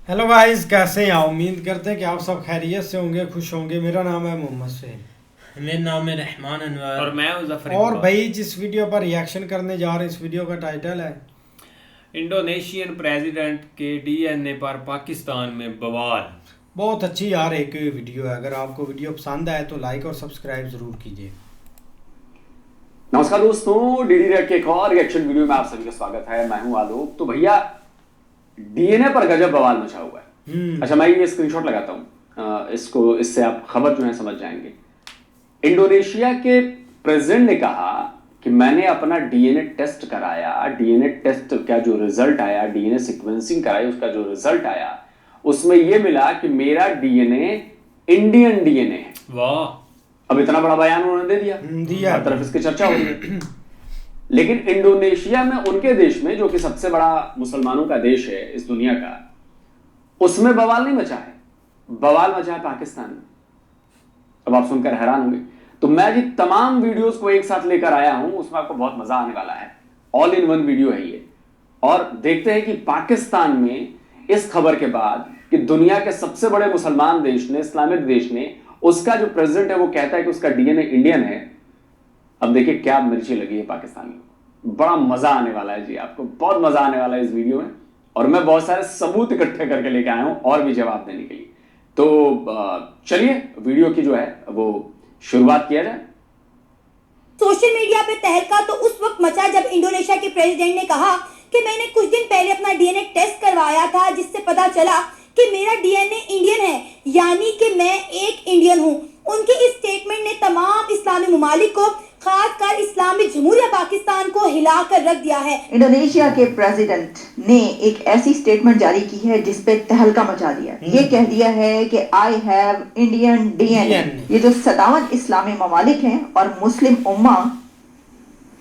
Hello guys, कैसे हैं आप? उम्मीद करते हैं कि आप सब खैरियत से होंगे, खुश होंगे। मेरा नाम है मोहम्मद सैन मेरा नाम है रहमान अनवर और मैं मुजफ्फर और इकबाल। भाई जिस वीडियो पर रिएक्शन करने जा रहे हैं, इस वीडियो का टाइटल है इंडोनेशियन प्रेसिडेंट के डीएनए पर पाकिस्तान में बवाल। बहुत अच्छी यार एक वीडियो है। अगर आपको वीडियो पसंद आए तो लाइक और सब्सक्राइब जरूर कीजिए। नमस्कार दोस्तों, डीडी रेड के एक और रिएक्शन वीडियो में आप सभी का स्वागत है। मैं हूं आलोक। तो भैया डीएनए पर गजब बवाल मचा हुआ है। अच्छा, मैं ये स्क्रीनशॉट लगाता हूं, इससे आप खबर जो है समझ जाएंगे। इंडोनेशिया के प्रेसिडेंट ने कहा कि मैंने अपना डीएनए टेस्ट कराया, डीएनए टेस्ट का जो रिजल्ट आया, डीएनए सीक्वेंसिंग कराई, उसका जो रिजल्ट आया उसमें यह मिला कि मेरा डीएनए इंडियन डीएनए है। वाह, अब इतना बड़ा बयान उन्होंने दे दिया, हर तरफ इसकी चर्चा हो रही है। लेकिन इंडोनेशिया में, उनके देश में, जो कि सबसे बड़ा मुसलमानों का देश है इस दुनिया का, उसमें बवाल नहीं मचा है। बवाल मचा है पाकिस्तान में। अब आप सुनकर हैरान होंगे। तो मैं जी तमाम वीडियोस को एक साथ लेकर आया हूं, उसमें आपको बहुत मजा आने वाला है। ऑल इन वन वीडियो है ये। और देखते हैं कि पाकिस्तान में इस खबर के बाद कि दुनिया के सबसे बड़े मुसलमान देश ने, इस्लामिक देश ने, उसका जो प्रेसिडेंट है वो कहता है कि उसका डीएनए इंडियन है। अब देखिए क्या मिर्ची लगी है पाकिस्तान में। बड़ा मजा आने वाला है जी, आपको बहुत मजा आने वाला है इस वीडियो में। और मैं बहुत सारे सबूत इकट्ठे करके लेके आया हूं और भी जवाब देने के लिए। तो चलिए वीडियो की जो है वो शुरुआत किया जाए। सोशल मीडिया पे तहलका तो उस वक्त मचा जब इंडोनेशिया के प्रेसिडेंट ने कहा कि मैंने कुछ दिन पहले अपना डीएनए टेस्ट करवाया था, जिससे पता चला कि मेरा डीएनए इंडियन है, यानी कि मैं एक इंडियन हूँ। उनके इस स्टेटमेंट ने तमाम इस्लामी ममालिक को, खासकर इस्लामी जमहूरिया पाकिस्तान को हिलाकर रख दिया है। इंडोनेशिया के प्रेसिडेंट ने एक ऐसी स्टेटमेंट जारी की है जिसपे तहलका मचा दिया। ये कह दिया है कि आई हैव इंडियन डीएनए। ये जो 57 इस्लामी ममालिक हैं और मुस्लिम उम्मा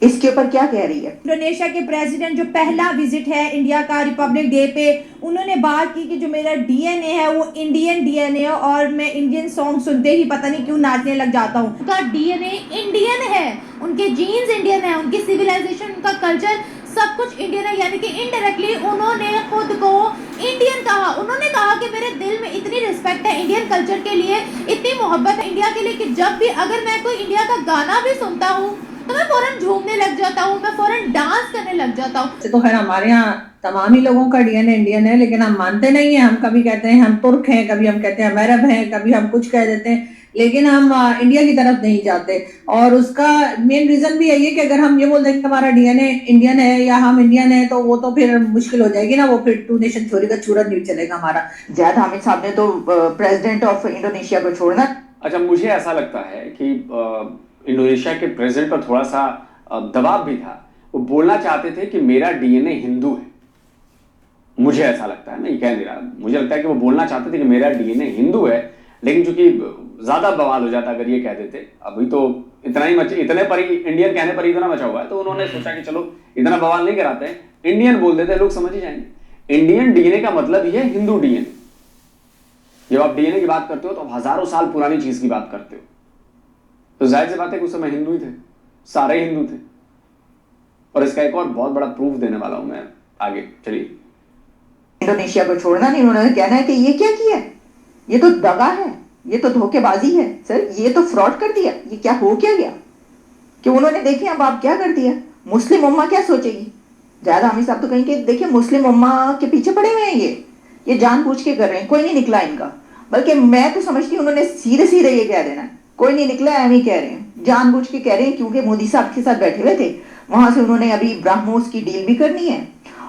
इसके ऊपर क्या कह रही है? इंडोनेशिया के प्रेसिडेंट जो पहला विजिट है इंडिया का रिपब्लिक डे पे, उन्होंने बात की कि जो मेरा डीएनए है वो इंडियन डीएनए है और मैं इंडियन सॉन्ग सुनते ही पता नहीं क्यों नाचने लग जाता हूँ। उनका डीएनए इंडियन है, उनके जीन्स इंडियन है, उनकी सिविलाइजेशन, उनका कल्चर, सब कुछ इंडियन है। यानी कि इनडायरेक्टली उन्होंने खुद को इंडियन कहा। उन्होंने कहा कि मेरे दिल में इतनी रिस्पेक्ट है इंडियन कल्चर के लिए, इतनी मोहब्बत है इंडिया के लिए कि जब भी अगर मैं कोई इंडिया का गाना भी सुनता हूँ तो मैं फौरन झूमने लग जाता हूँ, मैं फौरन डांस करने लग जाता हूँ। तो खैर हमारे यहाँ तमाम ही लोगों का डीएनए इंडियन है, लेकिन हम मानते नहीं है। हम कभी कहते हैं हम तुर्क हैं, कभी हम कहते हैं हम अरब हैं, कभी हम कुछ कह देते हैं, लेकिन हम इंडिया की तरफ नहीं जाते। और उसका मेन रीजन भी यही है कि अगर हम ये बोल दें कि हमारा डीएनए इंडियन है या हम इंडियन है तो वो तो फिर मुश्किल हो जाएगी ना, वो फिर टू नेशन थ्योरी का चूरन नहीं चलेगा हमारा। जैद हामिद साहब ने तो प्रेसिडेंट ऑफ इंडोनेशिया को छोड़ना। अच्छा, मुझे ऐसा लगता है कि इंडोनेशिया के प्रेसिडेंट पर थोड़ा सा दबाव भी था। वो बोलना चाहते थे कि मेरा डीएनए हिंदू है। मुझे ऐसा लगता है, मैं ये कह नहीं रहा, मुझे लगता है कि वो बोलना चाहते थे कि मेरा डीएनए हिंदू है, लेकिन चूंकि ज्यादा बवाल हो जाता अगर ये कह देते। अभी तो इतना ही इतने पर ही, इंडियन कहने पर ही इतना मचा हुआ है, तो उन्होंने सोचा कि चलो इतना बवाल नहीं कराते हैं, इंडियन बोल देते, लोग समझ ही जाएंगे। इंडियन डीएनए का मतलब ही है हिंदू डीएनए। जब आप डीएनए की बात करते हो तो आप हजारों साल पुरानी चीज की बात करते हो, तो जाहिर सी बात है कि उस समय हिंदू ही थे, सारे हिंदू थे। और इसका एक और बहुत बड़ा प्रूफ देने वाला हूं मैं आगे। चलिए, इंडोनेशिया को छोड़ना नहीं, उन्होंने कहना है कि ये क्या किया, ये तो दगा है, ये तो धोखेबाजी है सर, ये तो फ्रॉड कर दिया। ये क्या हो क्या गया कि उन्होंने देखिए अब आप क्या कर दिया, मुस्लिम उम्मा क्या सोचेगी। जैद हामिद साहब तो कहेंगे देखिए मुस्लिम उम्मा के पीछे पड़े हुए हैं, ये जानबूझ के कर रहे हैं, कोई नहीं निकला इनका। बल्कि मैं तो समझती हूँ उन्होंने सीधे सीधे ये कह देना, कोई नहीं निकला, एम ही कह रहे हैं, जानबूझ के कह रहे हैं, क्योंकि मोदी साहब के साथ बैठे हुए थे। वहां से उन्होंने अभी ब्राह्मोस की डील भी करनी है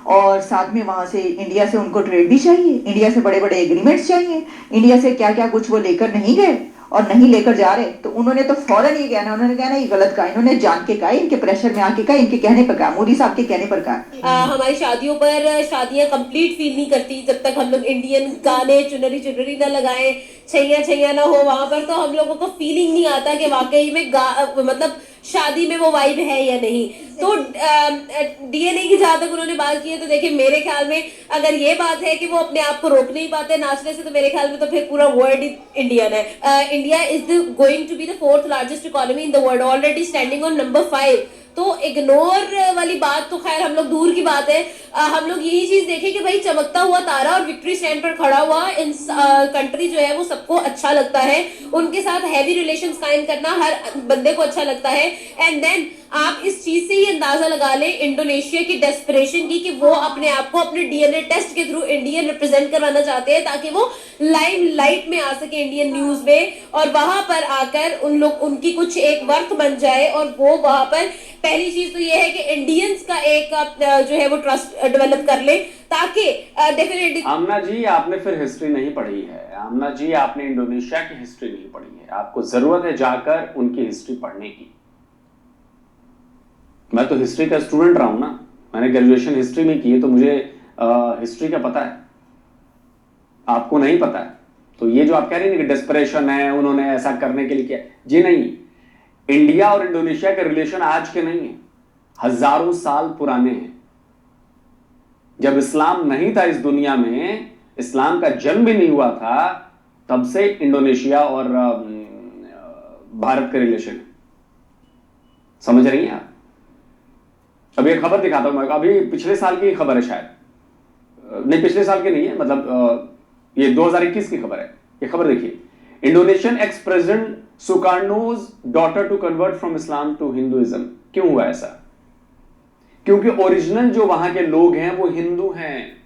और साथ में वहां से इंडिया से उनको ट्रेड भी चाहिए, इंडिया से बड़े बड़े एग्रीमेंट्स चाहिए। इंडिया से क्या क्या कुछ वो लेकर नहीं गए और नहीं लेकर जा रहे, तो उन्होंने तो फौरन ये कहना, उन्होंने कहना ये गलत कहा, इन्होंने जान के कहा, इनके प्रेशर में आके कहा, इनके कहने पर कहा, मोदी साहब के कहने पर कहा। हमारी शादियों पर शादियां कंप्लीट फील नहीं करती जब तक हम लोग इंडियन गाने चुनरी चुनरी ना लगाएं, छैया छैया ना हो वहां पर, तो हम लोगों को फीलिंग नहीं आता कि वाकई में मतलब शादी में वो वाइब है या नहीं। तो डीएनए की जहां तक उन्होंने बात की है, तो देखिए मेरे ख्याल में अगर ये बात है कि वो अपने आप को रोक नहीं पाते नाचने से, तो मेरे ख्याल में तो फिर पूरा वर्ल्ड इंडियन है। India is going to be the 4th largest economy in the world, already standing on number 5। तो इग्नोर वाली बात तो खैर हम लोग दूर की बात है, हम लोग यही चीज देखें कि भाई चमकता हुआ तारा और विक्ट्री स्टैंड पर खड़ा हुआ इन कंट्री जो है वो सबको अच्छा लगता है, उनके साथ हैवी रिलेशंस कायम करना हर बंदे को अच्छा लगता है। एंड देन आप इस चीज से ही अंदाजा लगा लें इंडोनेशिया की डेस्परेशन की कि वो अपने आप को अपने डीएनए टेस्ट के थ्रू इंडियन रिप्रेजेंट करवाना चाहते हैं ताकि वो लाइमलाइट में आ सके इंडियन न्यूज में, और वहां पर आकर उनकी कुछ एक वर्थ बन जाए, और वो वहां पर पहली चीज तो ये है कि इंडियंस का एक जो है वो ट्रस्ट डेवलप कर ले, ताकि डेफिनेटली। आमना जी, आपने फिर हिस्ट्री नहीं पढ़ी है। आमना जी, आपने इंडोनेशिया की हिस्ट्री नहीं पढ़ी है। आपको जरूरत है जाकर उनकी हिस्ट्री पढ़ने की। मैं तो हिस्ट्री का स्टूडेंट रहा हूं ना, मैंने ग्रेजुएशन हिस्ट्री में की है, तो मुझे हिस्ट्री का पता है, आपको नहीं पता है। तो ये जो आप कह रहे हैं कि डेस्परेशन है, उन्होंने ऐसा करने के लिए किया, जी नहीं। इंडिया और इंडोनेशिया के रिलेशन आज के नहीं है, हजारों साल पुराने हैं। जब इस्लाम नहीं था इस दुनिया में, इस्लाम का जन्म भी नहीं हुआ था, तब से इंडोनेशिया और भारत के रिलेशन। समझ रही हैं आप? अभी एक खबर दिखाता हूं, अभी पिछले साल की खबर है, शायद नहीं, पिछले साल की नहीं है, मतलब ये 2021 की खबर है। ये खबर देखिए, Indonesian ex president Sukarno's daughter to convert from Islam to Hinduism. क्यों हुआ ऐसा? क्योंकि ओरिजिनल जो वहां के लोग हैं वो हिंदू हैं।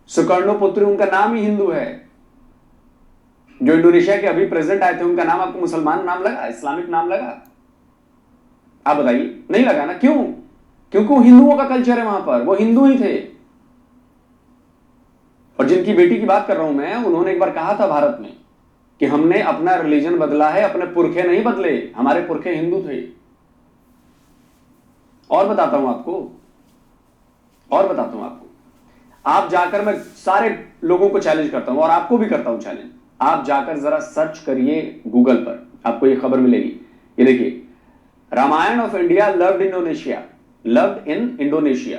सुकर्णो पुत्री उनका नाम ही हिंदू है। जो इंडोनेशिया के अभी प्रेसिडेंट आए थे उनका नाम आपको मुसलमान नाम लगा, इस्लामिक नाम लगा? आप बताइए, नहीं लगा ना? क्यों? क्योंकि वो हिंदुओं का कल्चर है वहां पर, वो हिंदू ही थे। और जिनकी बेटी की बात कर रहा हूं मैं, उन्होंने एक बार कहा था भारत में कि हमने अपना रिलीजन बदला है, अपने पुरखे नहीं बदले, हमारे पुरखे हिंदू थे। और बताता हूं आपको, आप जाकर, मैं सारे लोगों को चैलेंज करता हूं और आपको भी करता हूं चैलेंज, आप जाकर जरा सर्च करिए गूगल पर, आपको ये खबर मिलेगी। ये देखिए, Ramayana of India loved in Indonesia,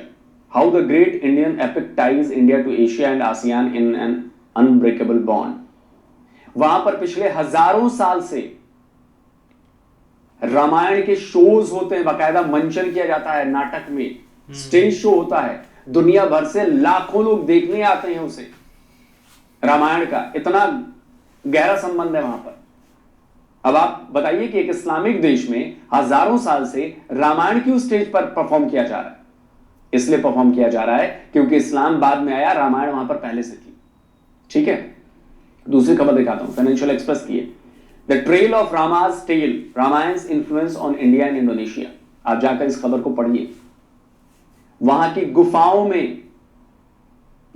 how the great Indian epic ties India to Asia and ASEAN in an unbreakable bond. वहां पर पिछले हजारों साल से रामायण के शोज होते हैं, बाकायदा मंचन किया जाता है, नाटक में स्टेज शो होता है, दुनिया भर से लाखों लोग देखने आते हैं उसे। रामायण का इतना गहरा संबंध है वहां पर। अब आप बताइए कि एक इस्लामिक देश में हजारों साल से रामायण क्यों स्टेज पर परफॉर्म किया जा रहा है? इसलिए परफॉर्म किया जा रहा है क्योंकि इस्लाम बाद में आया, रामायण वहां पर पहले से थी। ठीक है, दूसरी खबर दिखाता हूं, फाइनेंशियल एक्सप्रेस की है, the trail of Rama's tale, Ramayana's influence on India and Indonesia. आप जाकर इस खबर को पढ़िए। वहां की गुफाओं में,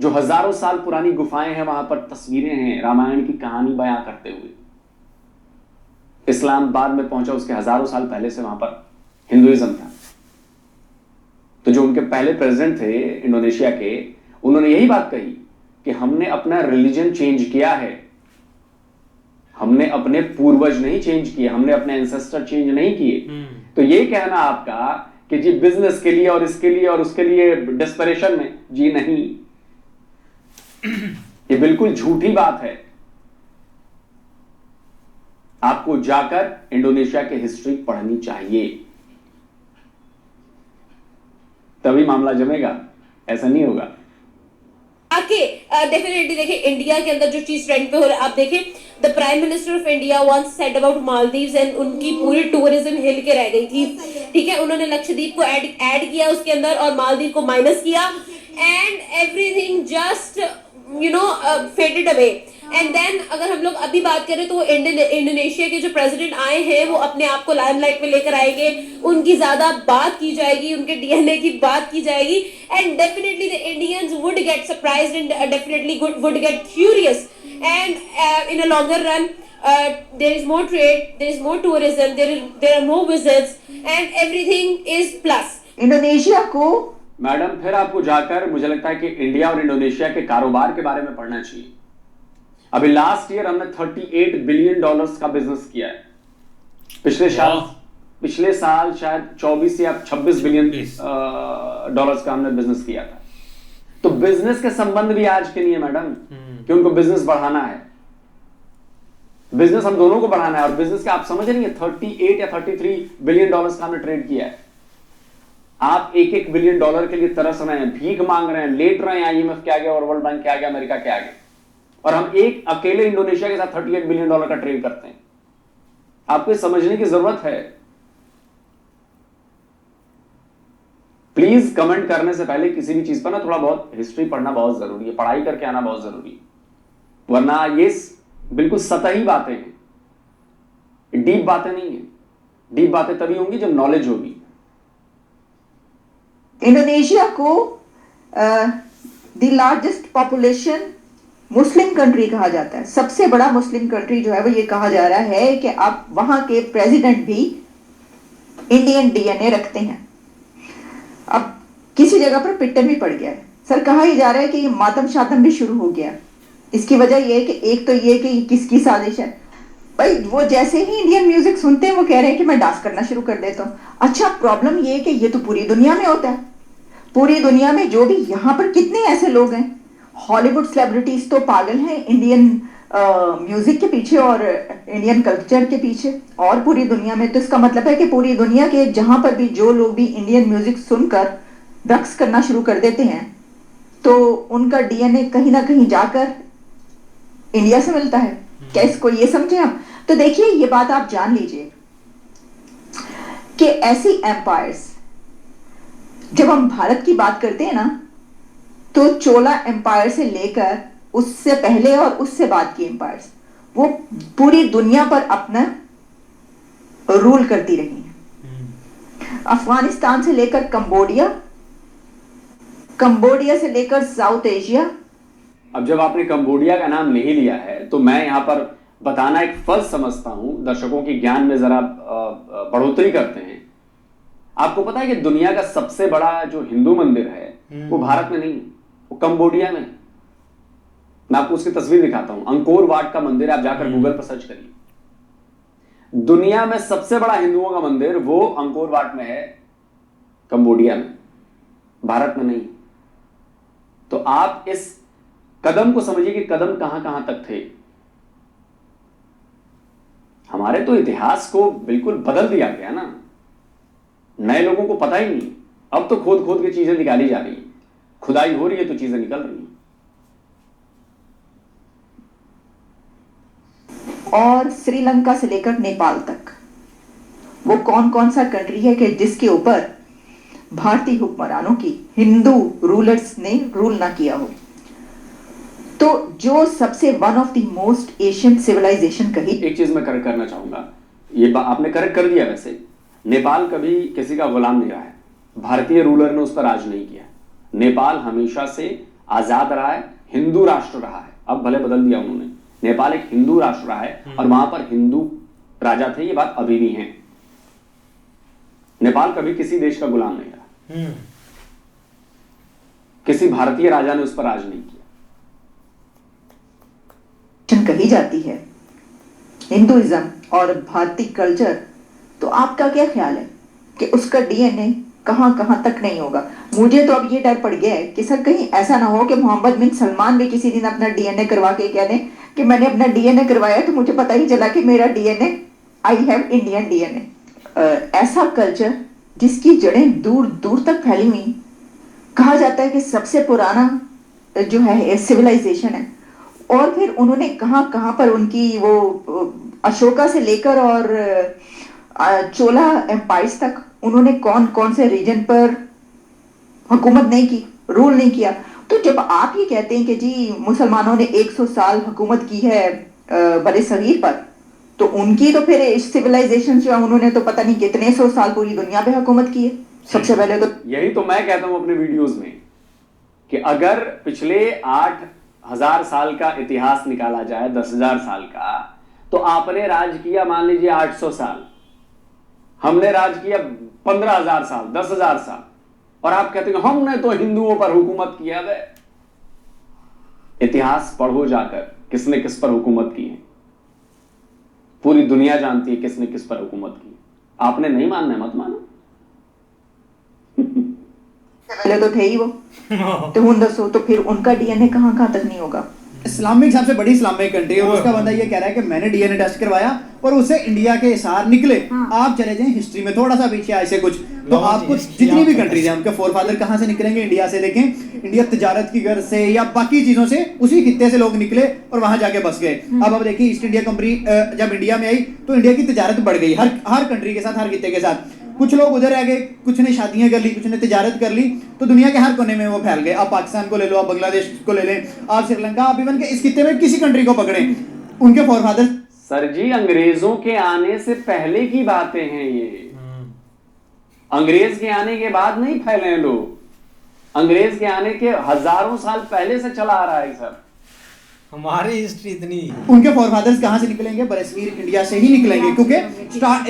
जो हजारों साल पुरानी गुफाएं हैं, वहां पर तस्वीरें हैं रामायण की कहानी बयां करते हुए। इस्लाम बाद में पहुंचा, उसके हजारों साल पहले से वहां पर हिंदुइज्म था। तो जो उनके पहले प्रेसिडेंट थे इंडोनेशिया के, उन्होंने यही बात कही कि हमने अपना रिलीजन चेंज किया है, हमने अपने पूर्वज नहीं चेंज किए, हमने अपने एंसेस्टर चेंज नहीं किए। तो ये कहना आपका कि जी बिजनेस के लिए और इसके लिए और उसके लिए डेस्परेशन में, जी नहीं, ये बिल्कुल झूठी बात है। आपको जाकर इंडोनेशिया की हिस्ट्री पढ़नी चाहिए, तभी मामला जमेगा, ऐसा नहीं होगा। आके डेफिनेटली देखिए, इंडिया के अंदर जो चीज ट्रेंड पे हो रहा है, आप देखें, the prime minister of India once said about Maldives and उनकी पूरी टूरिज्म हिल के रह गई थी। ठीक है, उन्होंने लक्षद्वीप को ऐड किया उसके अंदर और मालदीव को माइनस किया, and everything just faded away. And then अगर हम लोग अभी बात करें तो इंडोनेशिया के जो प्रेसिडेंट आए हैं वो अपने आप को लाइमलाइट में लेकर आएंगे, उनकी ज्यादा बात की जाएगी, उनके डीएनए की बात की जाएगी, and definitely the Indians would get surprised and definitely would get curious, and in a longer run there is more trade, there is more tourism, there are more visits, and everything is plus. Indonesia को, madam, फिर आपको जाकर मुझे लगता है कि India और Indonesia के कारोबार के बारे में पढ़ना चाहिए। अभी लास्ट ईयर हमने $38 बिलियन का बिजनेस किया है। पिछले साल शायद 24 या 26 बिलियन डॉलर्स का हमने बिजनेस किया था। तो बिजनेस के संबंध भी आज के नहीं है मैडम, कि उनको बिजनेस बढ़ाना है। बिजनेस हम दोनों को बढ़ाना है, और बिजनेस का आप समझ रही है 38 या 33 बिलियन डॉलर्स का हमने ट्रेड किया है। आप $1 बिलियन के लिए तरस रहे हैं, भीख मांग रहे हैं, लेट रहे हैं IMF के आगे और वर्ल्ड बैंक के आगे, अमेरिका के आगे, और हम एक अकेले इंडोनेशिया के साथ $38 बिलियन का ट्रेड करते हैं। आपको समझने की जरूरत है। प्लीज कमेंट करने से पहले किसी भी चीज पर ना थोड़ा बहुत हिस्ट्री पढ़ना बहुत जरूरी है, पढ़ाई करके आना बहुत जरूरी है, वरना ये बिल्कुल सतही बातें हैं, डीप बातें नहीं है। डीप बातें तभी होंगी जब नॉलेज होगी। इंडोनेशिया को the largest population Muslim country कहा जाता है। सबसे बड़ा मुस्लिम कंट्री जो है वो ये कहा जा रहा है कि अब वहां के प्रेसिडेंट भी इंडियन डीएनए रखते हैं। अब किसी जगह पर पिट्टन भी पड़ गया है। सर कहा ही जा रहा है कि ये मातम शातम भी शुरू हो गया। इसकी वजह ये है कि एक तो ये कि किसकी साजिश है भाई, वो जैसे ही इंडियन म्यूजिक सुनते हैं वो कह रहे हैं कि मैं डांस करना शुरू कर देता हूँ। अच्छा प्रॉब्लम ये है कि ये तो पूरी दुनिया में होता है। पूरी दुनिया में जो भी यहाँ पर कितने ऐसे लोग हैं, हॉलीवुड सेलिब्रिटीज तो पागल हैं इंडियन म्यूजिक के पीछे और इंडियन कल्चर के पीछे, और पूरी दुनिया में। तो इसका मतलब है कि पूरी दुनिया के जहां पर भी जो लोग भी इंडियन म्यूजिक सुनकर रक्स करना शुरू कर देते हैं तो उनका डीएनए कहीं ना कहीं जाकर इंडिया से मिलता है। क्या इसको ये समझे हम? तो देखिए ये बात आप जान लीजिए कि ऐसी एम्पायर्स, जब हम भारत की बात करते हैं ना, तो चोला एम्पायर से लेकर उससे पहले और उससे बाद की एम्पायर्स वो पूरी दुनिया पर अपना रूल करती रही हैं। अफगानिस्तान से लेकर कंबोडिया, कंबोडिया से लेकर साउथ एशिया। अब जब आपने कंबोडिया का नाम नहीं लिया है तो मैं यहां पर बताना एक फर्ज समझता हूं, दर्शकों के ज्ञान में जरा बढ़ोतरी करते हैं। आपको पता है कि दुनिया का सबसे बड़ा जो हिंदू मंदिर है वो भारत में नहीं, वो कंबोडिया में। मैं आपको उसकी तस्वीर दिखाता हूं, अंकोर वाट का मंदिर, आप जाकर गूगल पर सर्च करिए। दुनिया में सबसे बड़ा हिंदुओं का मंदिर वो अंकोर वाट में है, कंबोडिया में, भारत में नहीं। तो आप इस कदम को समझिए कि कदम कहां कहां तक थे। हमारे तो इतिहास को बिल्कुल बदल दिया गया ना, नए लोगों को पता ही नहीं। अब तो खोद खोद के चीजें निकाली जा रही है, खुदाई हो रही है तो चीजें निकल रही हैं। और श्रीलंका से लेकर नेपाल तक वो कौन कौन सा कंट्री है कि जिसके ऊपर भारतीय हुक्मरानों की, हिंदू रूलर्स ने रूल ना किया हो। तो जो सबसे one of the most Asian civilisation कही। एक चीज मैं करेक्ट करना चाहूंगा, ये आपने करेक्ट कर दिया। वैसे नेपाल कभी किसी का गुलाम नहीं रहा है, भारतीय रूलर ने उस पर राज नहीं किया। नेपाल हमेशा से आजाद रहा है, हिंदू राष्ट्र रहा है। अब भले बदल दिया उन्होंने, नेपाल एक हिंदू राष्ट्र रहा है और वहां पर हिंदू राजा थे, ये बात अभी भी है। नेपाल कभी किसी देश का गुलाम नहीं रहा, किसी भारतीय राजा ने उस पर राज नहीं किया। कही जाती है हिंदुइज्म और भारतीय कल्चर, तो आपका क्या ख्याल है कि उसका डीएनए कहां कहां तक नहीं होगा? मुझे तो अब ये डर पड़ गया है कि सर कहीं ऐसा ना हो कि मोहम्मद बिन सलमान भी किसी दिन अपना डीएनए करवा के कह दें कि मैंने अपना डीएनए करवाया तो मुझे पता ही चला कि मेरा DNA, I have Indian DNA. ऐसा कल्चर जिसकी जड़ें दूर दूर तक फैली हुई, कहा जाता है कि सबसे पुराना जो है सिविलाइजेशन है। और फिर उन्होंने कहां कहां पर उनकी वो अशोका से लेकर और चोला एम्पायर्स तक उन्होंने कौन कौन से रीजन पर हुकूमत नहीं की, रूल नहीं किया। तो जब आप ये कहते हैं कि जी मुसलमानों ने 100 साल हुकूमत की है बड़े सगीर पर, तो उनकी तो फिर सिविलाइजेशन जो उन्होंने तो पता नहीं कितने 100 साल पूरी दुनिया पे हुकूमत की है। सबसे पहले तो यही तो मैं कहता हूं अपने वीडियोस में कि अगर पिछले 8,000 साल का इतिहास निकाला जाए, 10,000 साल का, तो आपने राज किया मान लीजिए 800 साल, हमने राज किया 15,000 साल, 10,000 साल, और आप कहते हैं हमने तो हिंदुओं पर हुकूमत किया है। इतिहास पढ़ो जाकर किसने किस पर हुकूमत की है, पूरी दुनिया जानती है किसने किस पर हुकूमत की। आपने नहीं मानना है, मत मानो। पहले तो थे ही वो, तो हुन दसो तो फिर उनका डीएनए कहां कहां तक नहीं होगा? इस्लामिक सबसे बड़ी इस्लामिक कंट्री है, और उसका बंदा ये कह रहा है कि मैंने डीएनए टेस्ट करवाया और उससे इंडिया के इशार निकले। आप चले जाएं हिस्ट्री में थोड़ा सा पीछे ऐसे कुछ, तो आपको जितनी भी कंट्रीज हैं उनके फोरफादर कहाँ से निकलेंगे, इंडिया से। देखें, इंडिया तजारत की गर्ज से या बाकी चीजों से उसी खित्ते से लोग निकले और वहां जाके बस गए। अब देखिए, ईस्ट इंडिया कंपनी जब इंडिया में आई तो इंडिया की तजारत बढ़ गई, हर कंट्री के साथ, हर खित्ते के साथ। कुछ लोग उधर रह गए, कुछ ने शादियां कर ली, कुछ ने तिजारत कर ली, तो दुनिया के हर कोने में वो फैल गए। आप पाकिस्तान को ले लो, आप बांग्लादेश को ले लें, आप श्रीलंका, आप इवन के इस खित्ते में किसी कंट्री को पकड़े, उनके फोरफादर। सर जी, अंग्रेजों के आने से पहले की बातें हैं ये, अंग्रेज के आने के बाद नहीं फैले हैं लोग। अंग्रेज के आने के हजारों साल पहले से चला आ रहा है सर। हमारी हिस्ट्री इतनी, उनके फोरफादर्स कहाँ से निकलेंगे? बरसगीर इंडिया से ही निकलेंगे, क्योंकि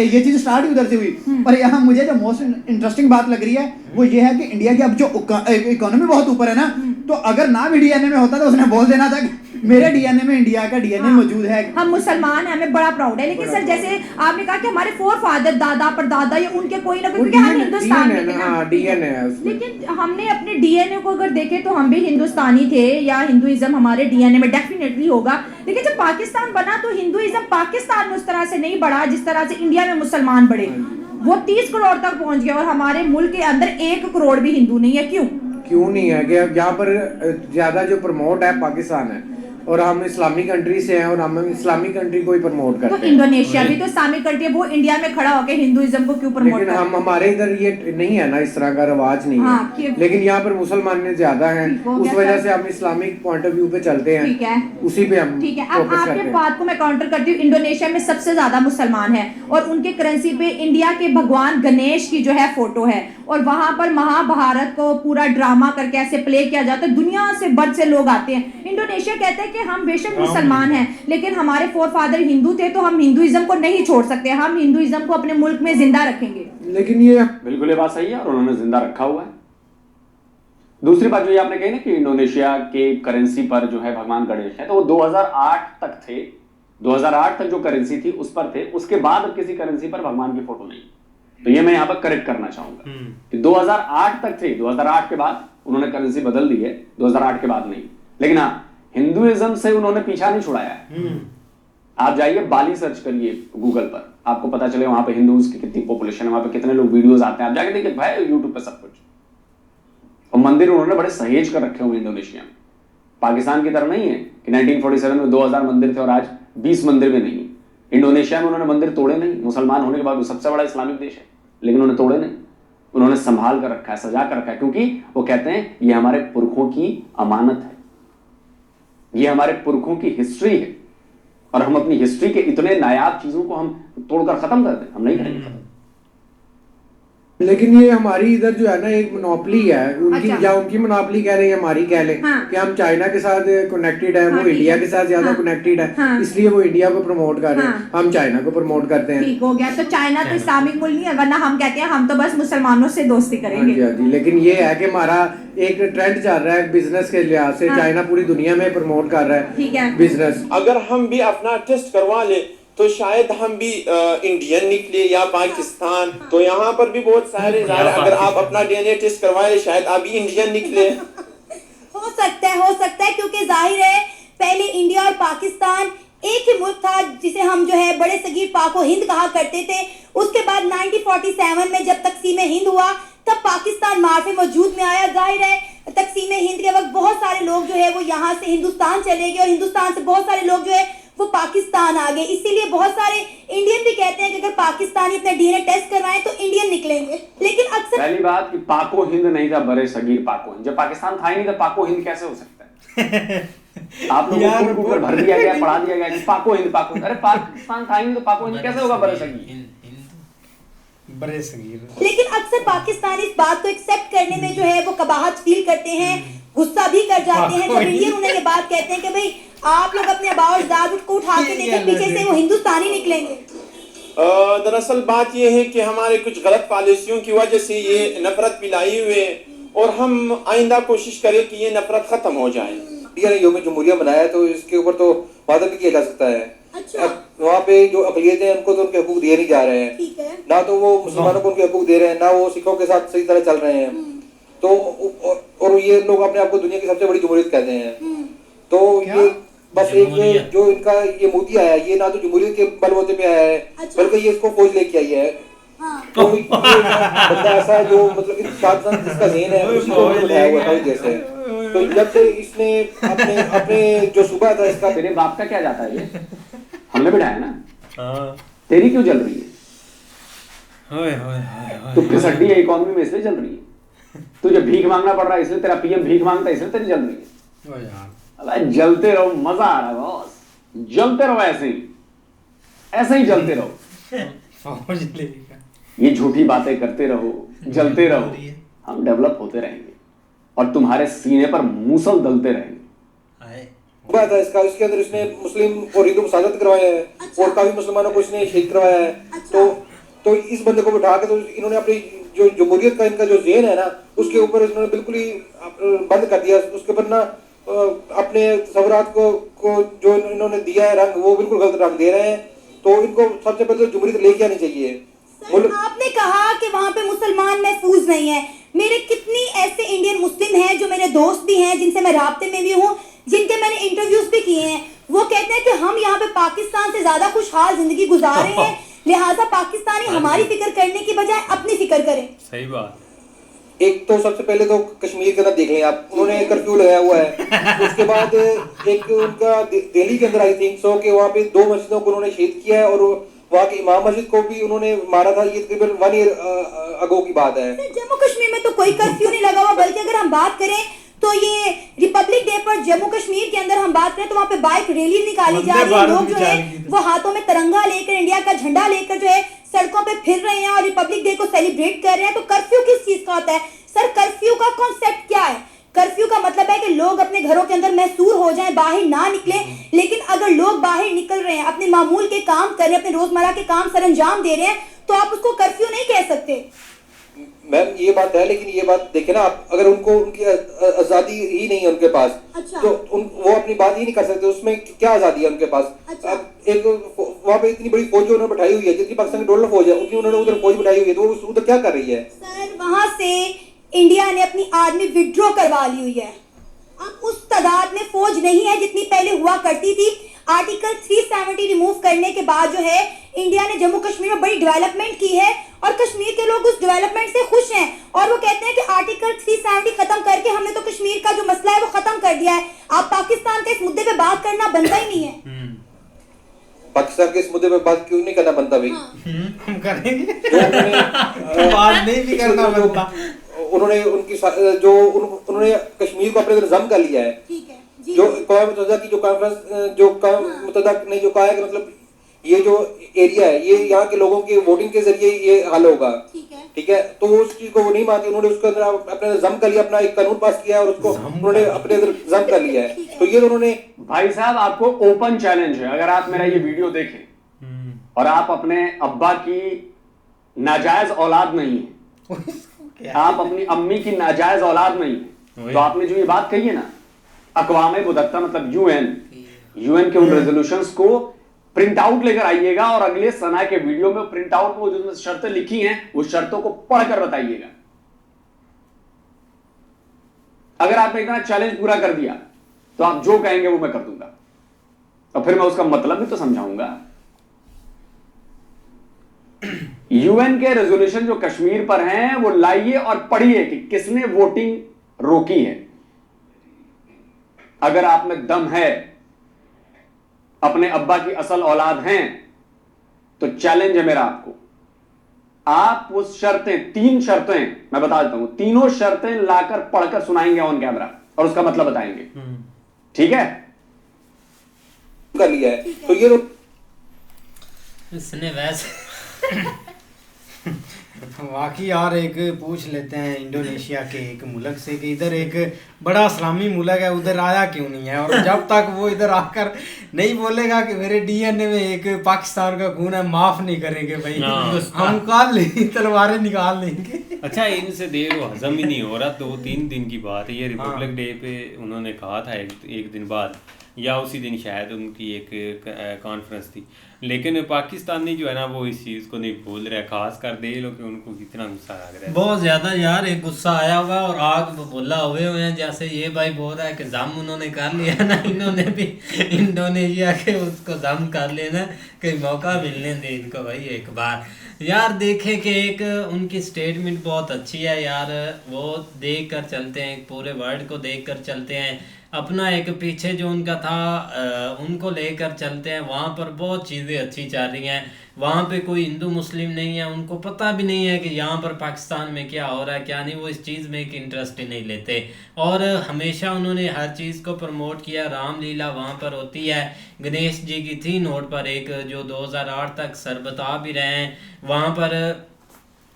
ये चीज स्टार्ट ही उधर से हुई। पर यहाँ मुझे जो मोस्ट इंटरेस्टिंग बात लग रही है वो ये है कि इंडिया की अब जो इकोनॉमी बहुत ऊपर है ना, तो अगर ना भी डीएनए में होता तो उसने बोल देना था कि मेरे डीएनए में इंडिया का डीएनए मौजूद है। हम मुसलमान हैं, हमें बड़ा प्राउड है। लेकिन सर, जैसे आपने कहा कि हमारे फोरफादर, दादा परदादा, या उनके कोई ना कोई, क्योंकि हम हिंदुस्तान में थे ना, डीएनए है उसमें। लेकिन हमने अपने डीएनए को अगर देखें तो हम भी हिंदुस्तानी थे, या हिंदुइज्म हमारे डीएनए में डेफिनेटली होगा। लेकिन जब पाकिस्तान बना तो हिंदुइज्म पाकिस्तान में उस तरह से नहीं बढ़ा जिस तरह से इंडिया में मुसलमान बढ़े। वो 30 करोड़ तक पहुंच गया, और हमारे मुल्क के अंदर 1 करोड़ भी हिंदू नहीं है। क्यों नहीं है? कि यहाँ पर ज्यादा जो प्रमोट है पाकिस्तान है, और हम इस्लामिक कंट्री से हैं, और हम इस्लामिक कंट्री को ही प्रमोट करते हैं। तो इंडोनेशिया भी तो इस्लामिक कंट्री है, वो इंडिया में खड़ा होकर हिंदुइज्म को क्यों प्रमोट करते हैं? लेकिन हमारे इधर ये नहीं है ना, इस तरह का रवाज नहीं है। लेकिन यहाँ पर मुसलमान ज्यादा हैं, उस वजह से हम इस्लामिक पॉइंट ऑफ व्यू पे चलते हैं। ठीक है, उसी पे हम ठीक है। अब आपके बात को मैं काउंटर करती हूँ। इंडोनेशिया में सबसे ज्यादा मुसलमान है, और उनके करेंसी पे इंडिया के भगवान गणेश की जो है फोटो है, और वहां पर महाभारत को पूरा ड्रामा करके ऐसे प्ले किया जाता है। दुनिया से बढ़ से लोग आते हैं। इंडोनेशिया कहते हैं कि हम बेशक मुसलमान हैं, लेकिन हमारे फोरफादर हिंदू थे, तो हम हिंदुइज्म को नहीं छोड़ सकते, हम हिंदुइज्म को अपने मुल्क में जिंदा रखेंगे। लेकिन ये बिल्कुल ये बात सही है, और उन्होंने जिंदा रखा हुआ है। दूसरी बात जो ये आपने कही ना कि इंडोनेशिया के करेंसी पर जो है भगवान गणेश है, तो वो 2008 तक थे। 2008 तक जो करेंसी थी उस पर थे, उसके बाद अब किसी करेंसी पर भगवान की फोटो नहीं। तो ये मैं यहाँ पर करेक्ट करना चाहूंगा कि 2008 तक थे, 2008 के बाद उन्होंने करेंसी बदल दी है, 2008 के बाद नहीं। लेकिन हाँ, हिंदुइज्म से उन्होंने पीछा नहीं छुड़ाया है। आप जाइए, बाली सर्च करिए गूगल पर, आपको पता चले वहां पे हिंदूज की कितनी पॉपुलेशन है, वहां पे कितने लोग वीडियोस आते हैं, आप जाके देखिए भाई यूट्यूब पे सब कुछ। और मंदिर उन्होंने बड़े सहेज कर रखे हुए इंडोनेशिया में। पाकिस्तान की तरह नहीं है कि 1947 में 2000 मंदिर थे और आज 20 मंदिर भी नहीं। इंडोनेशिया में उन्होंने मंदिर तोड़े नहीं, मुसलमान होने के बाद वो सबसे बड़ा इस्लामिक देश है, लेकिन उन्होंने तोड़े नहीं, उन्होंने संभाल कर रखा है, सजा कर रखा है, क्योंकि वो कहते हैं ये हमारे पुरखों की अमानत है, ये हमारे पुरखों की हिस्ट्री है, और हम अपनी हिस्ट्री के इतने नायाब चीजों को हम तोड़कर खत्म कर दें, हम नहीं करेंगे खत्म। लेकिन ये हमारी इधर जो है ना एक मोनोपली है उनकी, या उनकी मोनोपली कह रहे हैं, हमारी कह लें कि हम चाइना के साथ कनेक्टेड है, वो इंडिया के साथ ज्यादा कनेक्टेड है, इसलिए वो इंडिया को प्रमोट कर रहे हैं, हम चाइना को प्रमोट करते हैं। ठीक हो गया, तो चाइना तो इस्लामिक मुल्क नहीं है, वरना हम कहते हैं हम तो बस मुसलमानों से दोस्ती करेंगे। हाँ जी, लेकिन ये है कि हमारा एक ट्रेंड चल रहा है बिजनेस के लिहाज से, चाइना पूरी दुनिया में प्रमोट कर रहा है बिजनेस। अगर हम भी अपना टेस्ट करवा ले तो शायद हम भी इंडियन निकले या पाकिस्तान, तो यहाँ पर भी बहुत सारे अगर आप अपना डीएनए टेस्ट करवाए शायद आप भी इंडियन निकले। हो सकता है, क्योंकि जाहिर है पहले इंडिया और पाकिस्तान एक ही मुल्क था जिसे हम जो है बड़े सगीर पाको हिंद कहा करते थे। उसके बाद 1947 में जब तकसीम हिंद हुआ तब पाकिस्तान मार्फे मौजूद में आया। जाहिर है तकसीम हिंद के वक्त बहुत सारे लोग जो है वो यहाँ से हिंदुस्तान चले गए, और हिंदुस्तान से बहुत सारे लोग जो है वो पाकिस्तान आ गए। इसीलिए बहुत सारे इंडियन भी कहते हैं कि अगर पाकिस्तानी अपना डीएनए टेस्ट करवाएं तो इंडियन निकलेंगे। लेकिन अक्सर पहली बात कि पाको हिंद नहीं था, बड़े सगीर पाको हिंद। जब पाकिस्तान था ही नहीं तो पाको हिंद कैसे हो सकता है? आप लोगों को गूगल भर दिया गया, पढ़ा दिया गया कि पाको हिंद, पाको, अरे पाकिस्तान था ही नहीं तो पाको हिंद कैसे होगा बड़े सगीर? बड़े सगीर। लेकिन अक्सर पाकिस्तानी इस बात को एक्सेप्ट करने में जो है वो कबाहत फील करते हैं, गुस्सा भी कर जाते हैं जब इंडियन उन्हें ये बात कहते हैं कि भाई आप लोग अपने अबाउट को उठा के देखें, पीछे से वो हिंदुस्तानी निकलेंगे। दरअसल बात ये है कि हमारे कुछ गलत पॉलिसियों की वजह से ये नफरत फैलाई हुई है, और हम आइंदा कोशिश करें कि ये नफरत खत्म हो जाए। यौम जमहूरिया बनाया तो इसके ऊपर तो वादा भी किया जा सकता है। अच्छा। वहाँ पे जो अक़लियतें हैं उनको तो उनके हकूक दिए नहीं जा रहे हैं, ठीक है। ना तो वो मुसलमानों को उनके हकूक दे रहे हैं, ना वो सिखों के साथ सही तरह चल रहे हैं। तो और ये लोग अपने आप को दुनिया की सबसे बड़ी जमहूरियत कहते हैं। तो ये बस एक जो इनका ये मोदी आया, ये ना तो जमहूरियत के बलबूते पे आया है, बल्कि ये इसको फौज लेके आई है। तो ये बंदा ऐसा है जो मतलब जिसका ज़हन है उसी को बताया हुआ था जैसे। तो जब से इसने अपने जो सुबह था इसका, तेरे बाप का क्या जाता है ये? हमने बिठाया ना। तेरी क्यों जल रही है? तू फिसड्डी है इकोनॉमी में, इसलिए जल रही है। तुझे भीख मांगना पड़ रहा है इसलिए तेरा पीएम भीख मांगता है, इसलिए तेरी जल रही है। अरे जलते रहो, मजा आ रहा है बॉस, जलते रहो ऐसे ही जलते रहो। ये झूठी बातें करते रहो, जलते रहो, हम डेवलप होते रहेंगे और तुम्हारे सीने पर मूसल दलते रहेंगे। बात है इसका, इसके अंदर इसने मुस्लिम और हिंदू मुसाजत करवाया है और काफी मुसलमानों को इसने शहीद करवाया है। तो इस बंदे को बिठा के तो इन्होंने अपनी जो जमहूरियत का इनका जो ज़हन है ना, उसके ऊपर इन्होंने बिल्कुल ही बंद कर दिया। उसके ऊपर ना अपने सवरात को जो इन्होंने दिया है रंग, वो बिल्कुल गलत रंग दे रहे हैं। तो इनको सबसे पहले तो जमहूरियत लेके आनी चाहिए। आपने कहा कि वहाँ पे मुसलमान महफूज नहीं है। मेरे कितनी ऐसे इंडियन मुस्लिम हैं जो मेरे दोस्त भी हैं, जिनसे मैं राब्ते में भी हूँ, जिनके मैंने इंटरव्यूज भी किए हैं। वो कहते हैं कि हम यहाँ पे पाकिस्तान से ज्यादा खुशहाल जिंदगी गुजार रहे हैं, लिहाजा पाकिस्तानी हमारी फिक्र करने की बजाय अपनी फिक्र करें। सही बात। एक तो सबसे पहले तो कश्मीर के अंदर देख लें आप, उन्होंने कर्फ्यू लगाया हुआ है। उसके बाद एक उनका दिल्ली के अंदर आई थिंक सो कि वहाँ पे 2 मस्जिदों को उन्होंने शहीद किया है और वहाँ की इमाम मस्जिद को भी उन्होंने मारा था। ये तकरीबन 1 ईयर अगो की बात है। जम्मू कश्मीर में तो कोई कर्फ्यू नहीं लगा हुआ, बल्कि अगर हम बात करें तो ये रिपब्लिक डे पर जम्मू कश्मीर के अंदर हम बात करें तो वहाँ पे बाइक रैली निकाली जा रही है। लोग जो है वो हाथों में तिरंगा लेकर, इंडिया का झंडा लेकर जो है सड़कों पे फिर रहे हैं और रिपब्लिक डे को सेलिब्रेट कर रहे हैं। तो कर्फ्यू किस चीज का होता है सर? कर्फ्यू का कॉन्सेप्ट क्या है? कर्फ्यू का मतलब है कि लोग अपने घरों के अंदर महसूर हो जाएं, बाहर ना निकले। लेकिन अगर लोग बाहर निकल रहे हैं, अपने मामूल के काम कर रहे हैं, अपने रोजमर्रा के काम सरंजाम दे रहे हैं, तो आप उसको कर्फ्यू नहीं कह सकते। मैम ये बात है, लेकिन ये बात देखे ना आप, अगर उनको उनकी आजादी ही नहीं है उनके पास, तो वो अपनी बात ही नहीं कर सकते। उसमें क्या आजादी है उनके पास? एक वहाँ पे इतनी बड़ी फौज उन्होंने बैठाई हुई है, जितनी पाकिस्तान की डॉलर फौज है उतनी उन्होंने उधर फौज बैठाई हुई है, तो वो उधर क्या कर रही है? सर वहाँ से इंडिया ने अपनी आर्मी विड्रॉ करवा ली हुई है। अब उस तादाद में फौज नहीं है जितनी पहले हुआ करती थी। आर्टिकल 370 रिमूव करने के बाद जो है इंडिया ने जम्मू कश्मीर में बड़ी डेवलपमेंट की है और कश्मीर के लोग उस डेवलपमेंट से खुश हैं और वो कहते हैं कि आर्टिकल 370 खत्म करके हमने तो कश्मीर का जो मसला है वो खत्म कर दिया है। आप पाकिस्तान के इस मुद्दे पे बात करना बनता ही नहीं है। पाकिस्तान के इस मुद्दे पे बात क्यों नहीं करना बनता भाई? हम करेंगे बात नहीं भी करना बनता। उन्होंने उनकी जो उन्होंने कश्मीर को अपने जम कर लिया है। जो कौम मुत्तहदा की जो कॉन्फ्रेंस जो कौम मुत्तहदा ने जो कहा है कि मतलब ये जो एरिया है ये यहाँ के लोगों के वोटिंग के जरिए ये हल होगा, ठीक है। तो वो उस चीज को वो नहीं मानती। उन्होंने उसके अंदर अपने जम कर लिया, अपना एक कानून पास किया और उसको उन्होंने अपने अंदर जम कर लिया है। तो ये उन्होंने, भाई साहब आपको ओपन चैलेंज है, अगर आप मेरा ये वीडियो देखें और आप अपने अब्बा की नाजायज औलाद नहीं है, आप अपनी अम्मी की नाजायज औलाद नहीं है, तो आपने जो ये बात कही है ना, अक़वाम मुत्तहदा मतलब यूएन के उन रेजोल्यूशंस को प्रिंट आउट लेकर आइएगा और अगले सना के वीडियो में प्रिंट आउट में जो शर्तें लिखी हैं उस शर्तों को पढ़कर बताइएगा। अगर आपने इतना चैलेंज पूरा कर दिया तो आप जो कहेंगे वो मैं कर दूंगा और फिर मैं उसका मतलब भी तो समझाऊंगा। यूएन के रेजोल्यूशन जो कश्मीर पर हैं वो लाइए और पढ़िए कि किसने वोटिंग रोकी है। अगर आप में दम है, अपने अब्बा की असल औलाद हैं, तो चैलेंज है मेरा आपको। आप वो शर्तें, 3 शर्तें मैं बता देता हूं, तीनों शर्तें लाकर पढ़कर सुनाएंगे ऑन कैमरा और उसका मतलब बताएंगे, ठीक है? कर लिया है तो ये इसने वैसे वाकई यार एक पूछ लेते हैं इंडोनेशिया के एक मुल्क से कि इधर एक बड़ा इस्लामी मुल्क है, उधर आया क्यों नहीं है? और जब तक वो इधर आकर नहीं बोलेगा कि मेरे डीएनए में एक पाकिस्तान का खून है, माफ नहीं करेंगे भाई, हम काल तलवारें निकाल लेंगे। अच्छा इनसे देर वो हजम ही नहीं हो रहा। 2-3 दिन की बात है ये, रिपब्लिक डे पे उन्होंने कहा था एक दिन बाद या उसी दिन शायद उनकी एक कॉन्फ्रेंस थी। लेकिन पाकिस्तानी जो है ना वो इस चीज़ को नहीं भूल रहे, खास कर दे लो कि उनको कितना गुस्सा आ रहा है, बहुत ज़्यादा यार। एक गुस्सा आया होगा और आग बोला हुए हैं। जैसे ये भाई बोल रहा है कि जम उन्होंने कर लिया ना, इन्होंने भी इंडोनेशिया के उसको जम कर लेना, कहीं मौका मिलने दे इनको भाई एक बार। यार देखें कि एक उनकी स्टेटमेंट बहुत अच्छी है यार, वो देख कर चलते हैं, पूरे वर्ल्ड को देख कर चलते हैं, अपना एक पीछे जो उनका था उनको लेकर चलते हैं। वहाँ पर बहुत चीज़ें अच्छी चल रही हैं, वहाँ पे कोई हिंदू मुस्लिम नहीं है, उनको पता भी नहीं है कि यहाँ पर पाकिस्तान में क्या हो रहा है क्या नहीं, वो इस चीज़ में एक इंटरेस्ट ही नहीं लेते। और हमेशा उन्होंने हर चीज़ को प्रमोट किया। रामलीला वहाँ पर होती है, गणेश जी की थी नोट पर एक, जो 2008 तक सर बता भी रहे हैं। वहाँ पर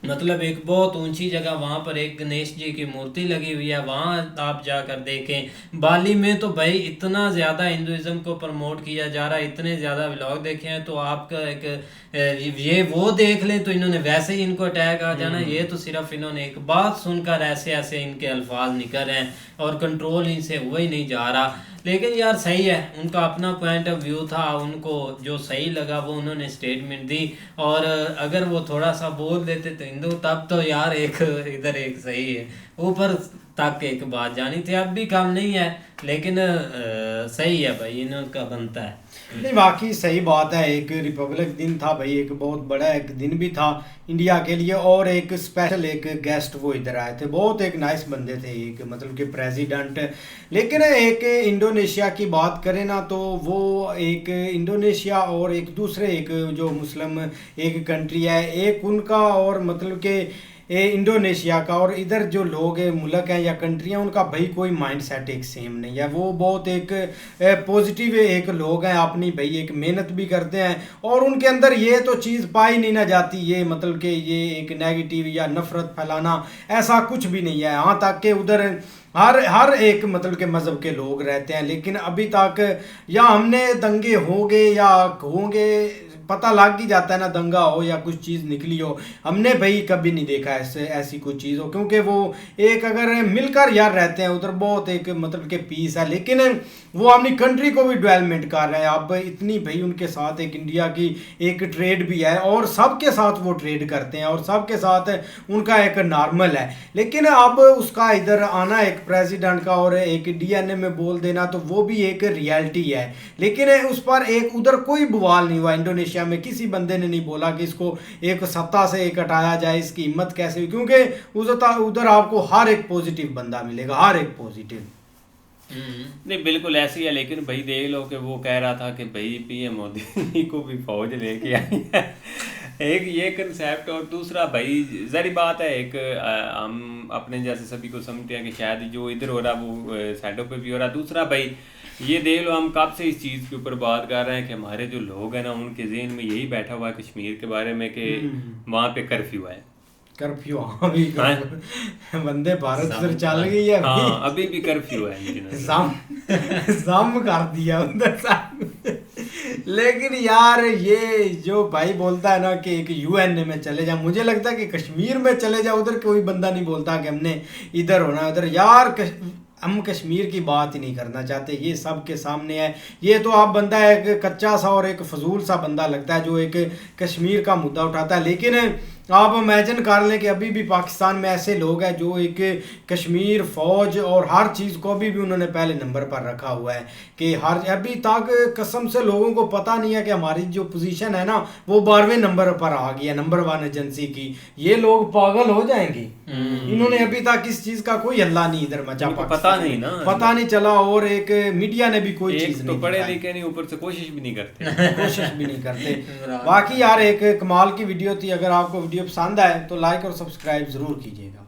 मतलब एक बहुत ऊंची जगह वहाँ पर एक गणेश जी की मूर्ति लगी हुई है, वहाँ आप जाकर देखें। बाली में तो भाई इतना ज़्यादा हिंदुज़म को प्रमोट किया जा रहा है, इतने ज़्यादा व्लॉग देखे हैं, तो आपका एक ये वो देख लें तो इन्होंने वैसे ही इनको अटैक आ जाना। ये तो सिर्फ इन्होंने एक बात सुनकर ऐसे ऐसे इनके अल्फाज निकल रहे हैं और कंट्रोल इनसे हुआ ही नहीं जा रहा। लेकिन यार सही है, उनका अपना पॉइंट ऑफ व्यू था, उनको जो सही लगा वो उन्होंने स्टेटमेंट दी। और अगर वो थोड़ा सा बोल देते तो हिंदू, तब तो यार एक इधर एक सही है, ऊपर तक एक बात जानी थी। अब भी कम नहीं है, लेकिन सही है भाई, इनका बनता है। नहीं वाकई सही बात है। एक रिपब्लिक दिन था भाई, एक बहुत बड़ा एक दिन भी था इंडिया के लिए, और एक स्पेशल एक गेस्ट वो इधर आए थे, बहुत एक नाइस बंदे थे, एक मतलब कि प्रेसिडेंट। लेकिन एक इंडोनेशिया की बात करें ना, तो वो एक इंडोनेशिया और एक दूसरे एक जो मुस्लिम एक कंट्री है, एक उनका और मतलब कि इंडोनेशिया का, और इधर जो लोग हैं मुल्क हैं या कंट्री हैं, उनका भाई कोई माइंड सेट एक सेम नहीं है। वो बहुत एक पॉजिटिव एक लोग हैं, अपनी भाई एक मेहनत भी करते हैं, और उनके अंदर ये तो चीज़ पाई नहीं ना जाती, ये मतलब कि ये एक नेगेटिव या नफ़रत फैलाना ऐसा कुछ भी नहीं है। यहाँ तक कि उधर हर एक मतलब के मज़हब के लोग रहते हैं, लेकिन अभी तक या हमने दंगे होंगे या होंगे पता लग ही जाता है ना, दंगा हो या कुछ चीज़ निकली हो, हमने भाई कभी नहीं देखा ऐसी कुछ चीज़ हो, क्योंकि वो एक अगर मिलकर यार रहते हैं उधर, बहुत एक मतलब के पीस है। लेकिन वो अपनी कंट्री को भी डेवलपमेंट कर रहे हैं। अब इतनी भाई उनके साथ एक इंडिया की एक ट्रेड भी है, और सबके साथ वो ट्रेड करते हैं, और सबके साथ उनका एक नॉर्मल है। लेकिन अब उसका इधर आना एक प्रेसिडेंट का और एक डीएनए में बोल देना, तो वो भी एक रियलिटी है। लेकिन उस पर एक उधर कोई बवाल नहीं हुआ। इंडोनेशिया में किसी बंदे ने नहीं बोला कि इसको एक सत्ता से एक हटाया जाए, इसकी हिम्मत कैसे हुई, क्योंकि उधर आपको हर एक पॉजिटिव बंदा मिलेगा, हर एक पॉजिटिव। नहीं बिल्कुल ऐसी है। लेकिन भाई देख लो कि वो कह रहा था कि भाई पीएम मोदी को भी फौज लेके आई है, एक ये कंसेप्ट। और दूसरा भाई ज़री बात है, एक हम अपने जैसे सभी को समझते हैं कि शायद जो इधर हो रहा वो साइडों पे भी हो रहा। दूसरा भाई ये देख लो, हम कब से इस चीज़ के ऊपर बात कर रहे हैं कि हमारे जो लोग हैं ना, उनके जहन में यही बैठा हुआ है कश्मीर के बारे में कि वहाँ पे कर्फ्यू है। कर्फ्यू अभी वंदे भारत फिर चल गई है, हाँ अभी भी कर्फ्यू है, साम कर दिया उधर। लेकिन यार ये जो भाई बोलता है ना कि एक यूएनए में चले जाओ, मुझे लगता है कि कश्मीर में चले जाओ, उधर कोई बंदा नहीं बोलता कि हमने इधर होना उधर। यार हम कश्मीर की बात ही नहीं करना चाहते, ये सब के सामने है। ये तो आप बंदा एक कच्चा सा और एक फजूल सा बंदा लगता है जो एक कश्मीर का मुद्दा उठाता है। लेकिन आप इमेजिन कर लें कि अभी भी पाकिस्तान में ऐसे लोग हैं जो एक कश्मीर फ़ौज और हर चीज़ को अभी भी उन्होंने पहले नंबर पर रखा हुआ है, कि अभी तक कसम से लोगों को पता नहीं है कि हमारी जो पोजीशन है ना वो 12वें नंबर पर आ गई है, नंबर 1 एजेंसी की। ये लोग पागल हो जाएंगे। इन्होंने अभी तक इस चीज़ का कोई हल्ला नहीं इधर मचा, पता नहीं ना, पता नहीं चला। और एक मीडिया ने भी कोई चीज़ तो पढ़े लिखे नहीं, ऊपर से कोशिश भी नहीं करते। बाकी यार एक कमाल की वीडियो थी। अगर आपको वीडियो पसंद आए तो लाइक और सब्सक्राइब ज़रूर कीजिएगा।